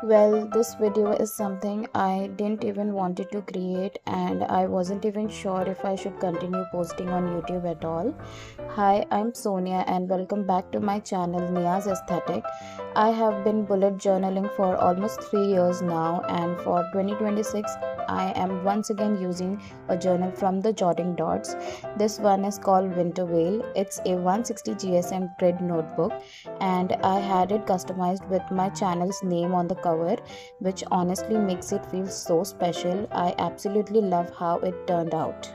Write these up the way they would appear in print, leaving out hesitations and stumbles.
Well, this video is something I didn't even wanted to create, and I wasn't even sure if I should continue posting on YouTube at all. Hi, I'm Sonia and welcome back to my channel NIA'S Aesthetic. I have been bullet journaling for almost 3 years now, and for 2026 I am once again using a journal from the Jotting Dots. This one is called Winter Veil. It's a 160 GSM grid notebook, and I had it customized with my channel's name on the cover, which honestly makes it feel so special. I absolutely love how it turned out.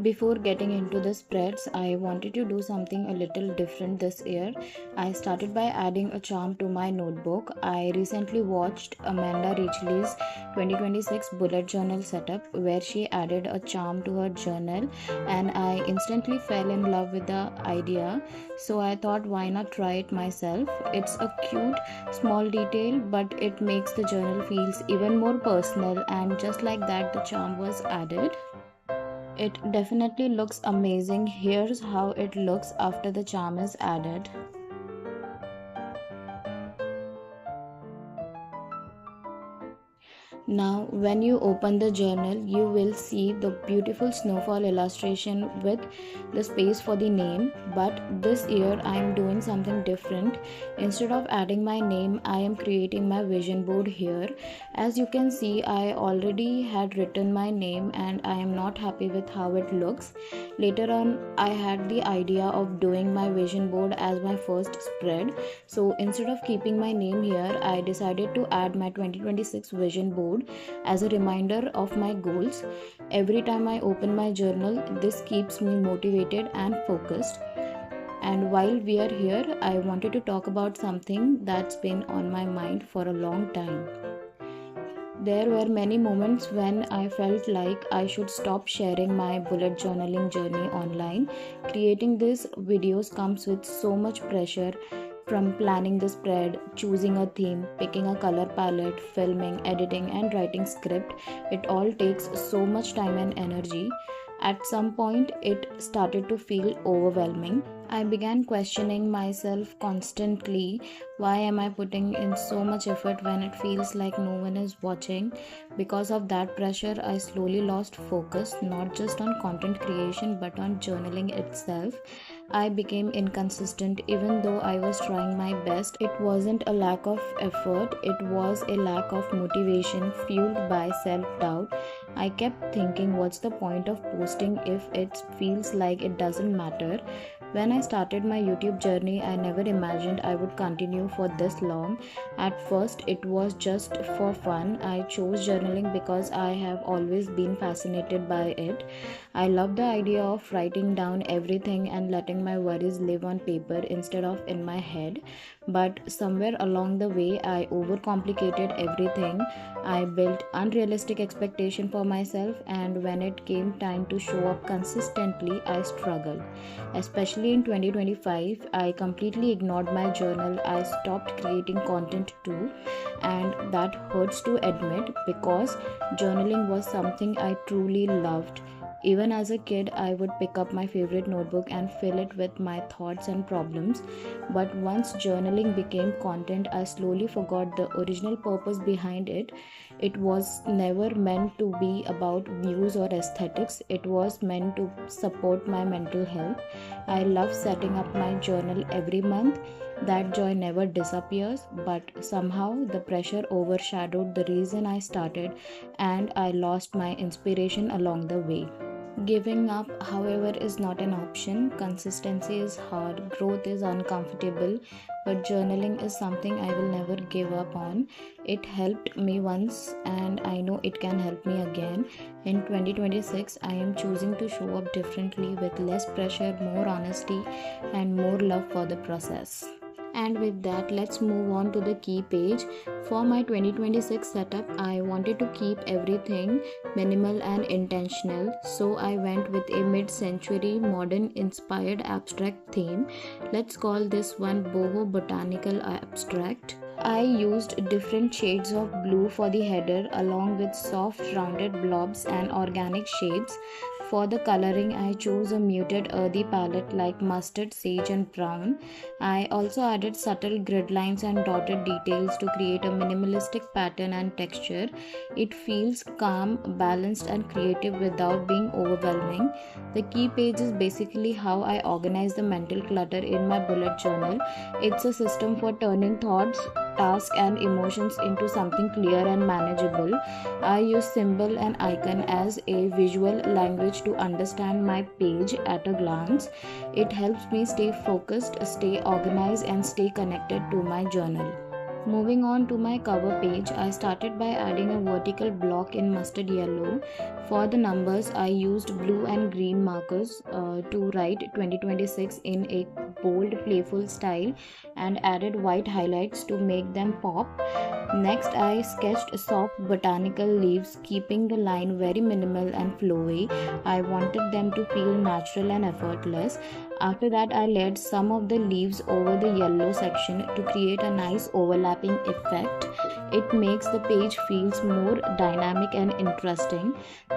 Before getting into the spreads, I wanted to do something a little different this year. I started by adding a charm to my notebook. I recently watched Amanda Richley's 2026 bullet journal setup where she added a charm to her journal, and I instantly fell in love with the idea. So I thought, why not try it myself? It's a cute small detail, but it makes the journal feels even more personal, and just like that the charm was added. It definitely looks amazing. Here's how it looks after the charm is added. Now, when you open the journal, you will see the beautiful snowfall illustration with the space for the name. But this year, I am doing something different. Instead of adding my name, I am creating my vision board here. As you can see, I already had written my name and I am not happy with how it looks. Later on, I had the idea of doing my vision board as my first spread. So instead of keeping my name here, I decided to add my 2026 vision board as a reminder of my goals. Every time I open my journal, this keeps me motivated and focused. And while we are here, I wanted to talk about something that's been on my mind for a long time. There were many moments when I felt like I should stop sharing my bullet journaling journey online. Creating these videos comes with so much pressure, from planning the spread, choosing a theme, picking a color palette, filming, editing, and writing script. It all takes so much time and energy. At some point, it started to feel overwhelming. I began questioning myself constantly. Why am I putting in so much effort when it feels like no one is watching? Because of that pressure, I slowly lost focus, not just on content creation but on journaling itself. I became inconsistent even though I was trying my best. It wasn't a lack of effort, it was a lack of motivation fueled by self doubt. I kept thinking, what's the point of posting if it feels like it doesn't matter? When I started my YouTube journey, I never imagined I would continue for this long. At first, it was just for fun. I chose journaling because I have always been fascinated by it. I love the idea of writing down everything and letting my worries live on paper instead of in my head. But somewhere along the way, I overcomplicated everything. I built unrealistic expectations for myself, and when it came time to show up consistently, I struggled. Especially in 2025, I completely ignored my journal. I stopped creating content too, and that hurts to admit because journaling was something I truly loved. Even as a kid, I would pick up my favorite notebook and fill it with my thoughts and problems. But once journaling became content, I slowly forgot the original purpose behind it. It was never meant to be about views or aesthetics, it was meant to support my mental health. I love setting up my journal every month. That joy never disappears, but somehow the pressure overshadowed the reason I started, and I lost my inspiration along the way. Giving up, however, is not an option. Consistency is hard, growth is uncomfortable, but journaling is something I will never give up on. It helped me once, and I know it can help me again. In 2026, I am choosing to show up differently with less pressure, more honesty, and more love for the process. And with that, let's move on to the key page. For my 2026 setup, I wanted to keep everything minimal and intentional, so I went with a mid-century modern inspired abstract theme. Let's call this one Boho Botanical Abstract. I used different shades of blue for the header along with soft rounded blobs and organic shapes. For the coloring, I chose a muted earthy palette like mustard, sage and brown. I also added subtle grid lines and dotted details to create a minimalistic pattern and texture. It feels calm, balanced and creative without being overwhelming. The key page is basically how I organize the mental clutter in my bullet journal. It's a system for turning thoughts, tasks and emotions into something clear and manageable. I use symbol and icon as a visual language to understand my page at a glance. It helps me stay focused, stay organized and stay connected to my journal. Moving on to my cover page, I started by adding a vertical block in mustard yellow. For the numbers, I used blue and green markers to write 2026 in a bold, playful style and added white highlights to make them pop. Next, I sketched soft botanical leaves, keeping the line very minimal and flowy. I wanted them to feel natural and effortless. After that, I layered some of the leaves over the yellow section to create a nice overlapping effect. It makes the page feels more dynamic and interesting.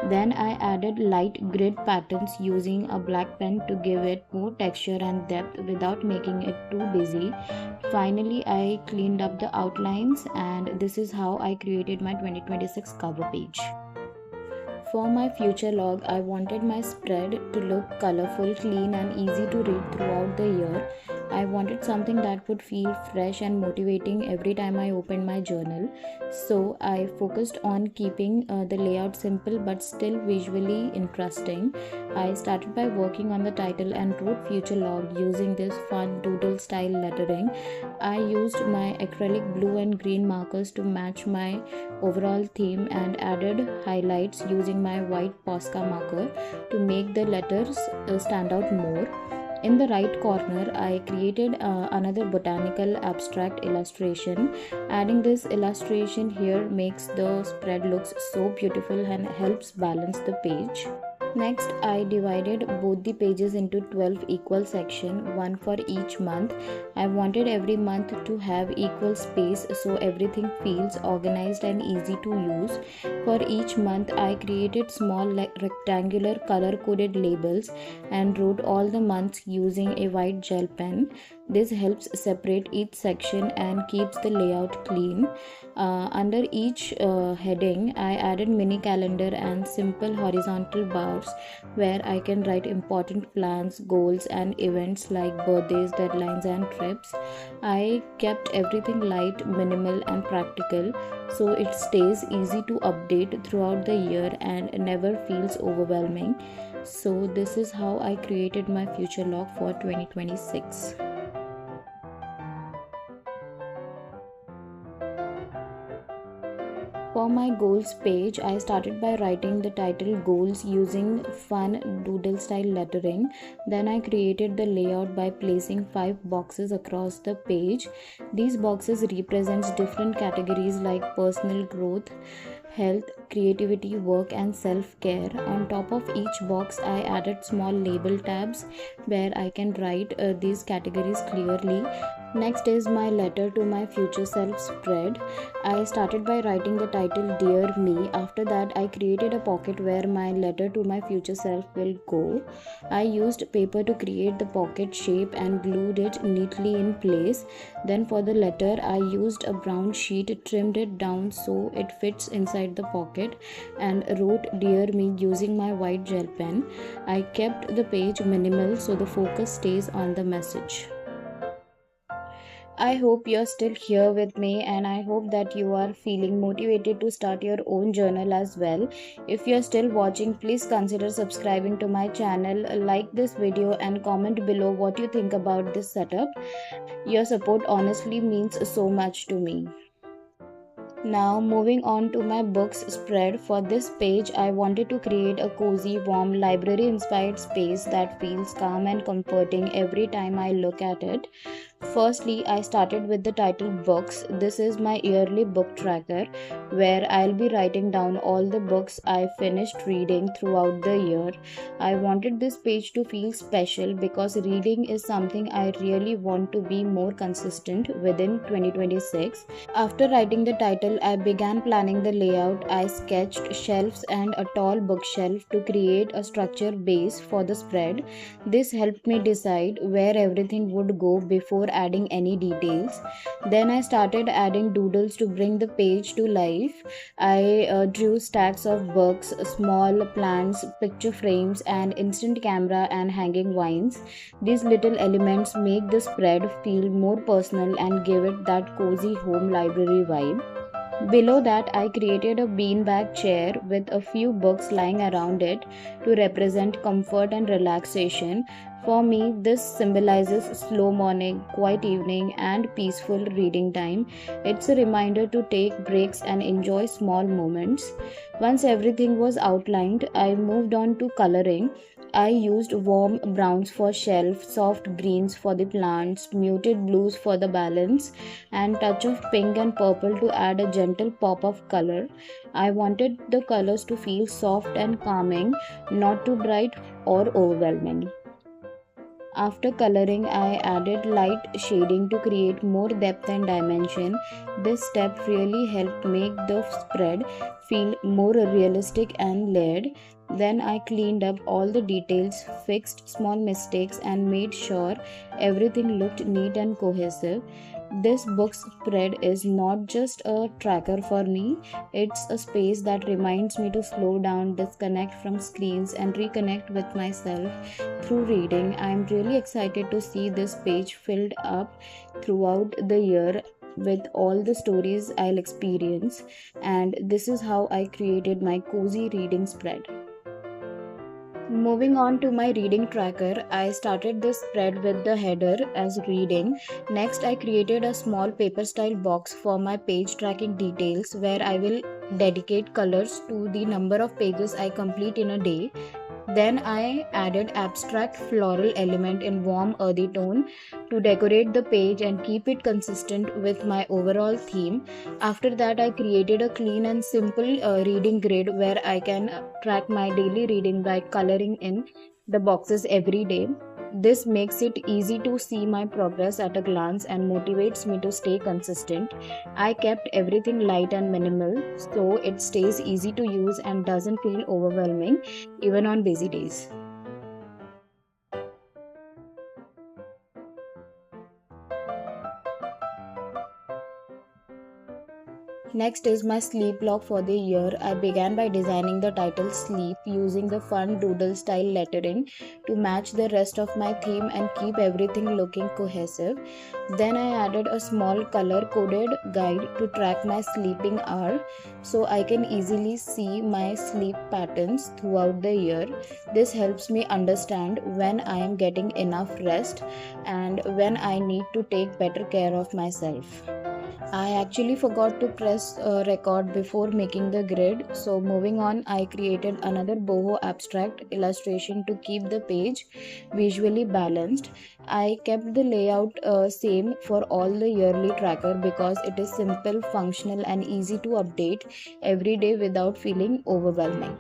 Then I added light grid patterns using a black pen to give it more texture and depth without making it too busy. Finally, I cleaned up the outlines, and this is how I created my 2026 cover page. For my future log, I wanted my spread to look colorful, clean and easy to read throughout the year. I wanted something that would feel fresh and motivating every time I opened my journal. So I focused on keeping the layout simple but still visually interesting. I started by working on the title and wrote future log using this fun doodle style lettering. I used my acrylic blue and green markers to match my overall theme and added highlights using my white Posca marker to make the letters stand out more. In the right corner, I created another botanical abstract illustration. Adding this illustration here makes the spread looks so beautiful and helps balance the page. Next, I divided both the pages into 12 equal sections, one for each month. I wanted every month to have equal space so everything feels organized and easy to use. For each month, I created small rectangular color-coded labels and wrote all the months using a white gel pen. This helps separate each section and keeps the layout clean. Under each heading, I added mini calendar and simple horizontal bars where I can write important plans, goals and events like birthdays, deadlines and trips. I kept everything light, minimal and practical so it stays easy to update throughout the year and never feels overwhelming. So this is how I created my future log for 2026. For my goals page, I started by writing the title goals using fun doodle style lettering. Then I created the layout by placing 5 boxes across the page. These boxes represent different categories like personal growth, health, creativity, work and self-care. On top of each box, I added small label tabs where I can write these categories clearly. Next is my letter to my future self spread. I started by writing the title Dear Me. After that, I created a pocket where my letter to my future self will go. I used paper to create the pocket shape and glued it neatly in place. Then for the letter, I used a brown sheet, trimmed it down so it fits inside the pocket and wrote Dear Me using my white gel pen. I kept the page minimal so the focus stays on the message. I hope you're still here with me and I hope that you are feeling motivated to start your own journal as well. If you're still watching, please consider subscribing to my channel, like this video and comment below what you think about this setup. Your support honestly means so much to me. Now moving on to my books spread. For this page, I wanted to create a cozy, warm, library-inspired space that feels calm and comforting every time I look at it. Firstly, I started with the title Books. This is my yearly book tracker where I'll be writing down all the books I finished reading throughout the year. I wanted this page to feel special because reading is something I really want to be more consistent within 2026. After writing the title, I began planning the layout. I sketched shelves and a tall bookshelf to create a structured base for the spread. This helped me decide where everything would go before adding any details. Then I started adding doodles to bring the page to life. I drew stacks of books, small plants, picture frames, and instant camera and hanging vines. These little elements make the spread feel more personal and give it that cozy home library vibe. Below that, I created a beanbag chair with a few books lying around it to represent comfort and relaxation. For me, this symbolizes slow morning, quiet evening, and peaceful reading time. It's a reminder to take breaks and enjoy small moments. Once everything was outlined, I moved on to coloring. I used warm browns for shelf, soft greens for the plants, muted blues for the balance, and touch of pink and purple to add a gentle pop of color. I wanted the colors to feel soft and calming, not too bright or overwhelming. After coloring, I added light shading to create more depth and dimension. This step really helped make the spread feel more realistic and layered. Then I cleaned up all the details, fixed small mistakes, and made sure everything looked neat and cohesive. This book spread is not just a tracker for me, it's a space that reminds me to slow down, disconnect from screens, and reconnect with myself through reading. I'm really excited to see this page filled up throughout the year with all the stories I'll experience, and this is how I created my cozy reading spread. Moving on to my reading tracker, I started this spread with the header as reading. Next, I created a small paper style box for my page tracking details where I will dedicate colors to the number of pages I complete in a day. Then I added abstract floral element in warm earthy tone to decorate the page and keep it consistent with my overall theme. After that, I created a clean and simple reading grid where I can track my daily reading by coloring in the boxes every day. This makes it easy to see my progress at a glance and motivates me to stay consistent. I kept everything light and minimal so it stays easy to use and doesn't feel overwhelming even on busy days. Next is my sleep log for the year. I began by designing the title Sleep using the fun doodle style lettering to match the rest of my theme and keep everything looking cohesive. Then I added a small color coded guide to track my sleeping hour so I can easily see my sleep patterns throughout the year. This helps me understand when I am getting enough rest and when I need to take better care of myself. I actually forgot to press record before making the grid. So moving on, I created another boho abstract illustration to keep the page visually balanced. I kept the layout same for all the yearly tracker because it is simple, functional, and easy to update every day without feeling overwhelming.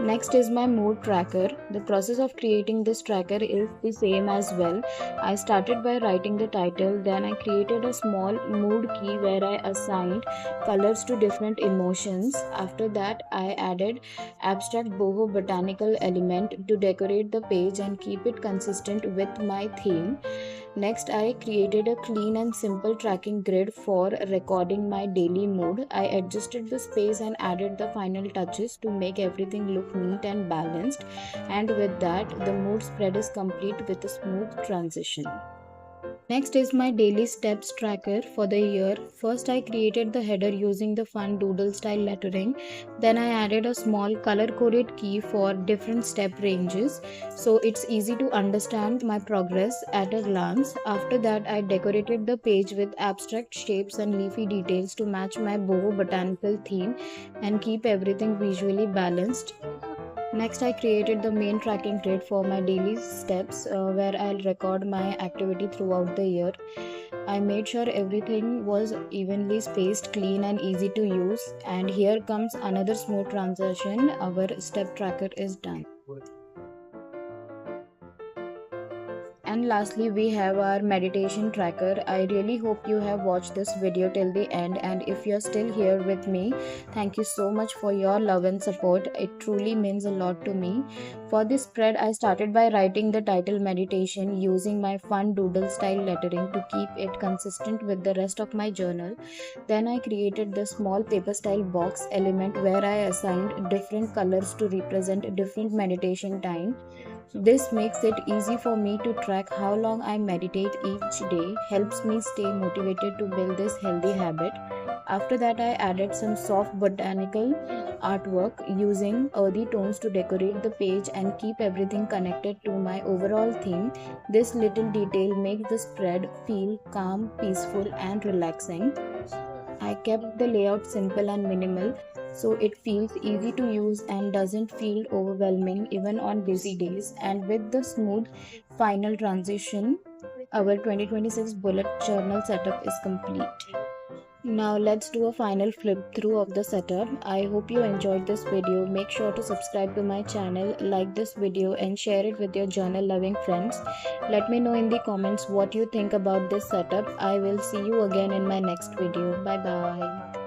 Next is my mood tracker. The process of creating this tracker is the same as well. I started by writing the title, then I created a small mood key where I assigned colors to different emotions. After that, I added abstract boho botanical element to decorate the page and keep it consistent with my theme. Next, I created a clean and simple tracking grid for recording my daily mood. I adjusted the space and added the final touches to make everything look neat and balanced. And with that, the mood spread is complete with a smooth transition. Next is my daily steps tracker for the year. First, I created the header using the fun doodle style lettering. Then I added a small color coded key for different step ranges so it's easy to understand my progress at a glance. After that, I decorated the page with abstract shapes and leafy details to match my boho botanical theme and keep everything visually balanced. Next, I created the main tracking grid for my daily steps where I'll record my activity throughout the year. I made sure everything was evenly spaced, clean, and easy to use. And here comes another smooth transition. Our step tracker is done. And lastly, we have our meditation tracker. I really hope you have watched this video till the end, and if you're still here with me, thank you so much for your love and support. It truly means a lot to me. For this spread, I started by writing the title meditation using my fun doodle style lettering to keep it consistent with the rest of my journal. Then I created the small paper style box element where I assigned different colors to represent different meditation time. This makes it easy for me to track how long I meditate each day, helps me stay motivated to build this healthy habit. After that, I added some soft botanical artwork using earthy tones to decorate the page and keep everything connected to my overall theme. This little detail makes the spread feel calm, peaceful, and relaxing. I kept the layout simple and minimal so it feels easy to use and doesn't feel overwhelming even on busy days. And with the smooth final transition, our 2026 bullet journal setup is complete. Now let's do a final flip through of the setup. I hope you enjoyed this video. Make sure to subscribe to my channel, like this video and share it with your journal loving friends. Let me know in the comments what you think about this setup. I will see you again in my next video. Bye bye.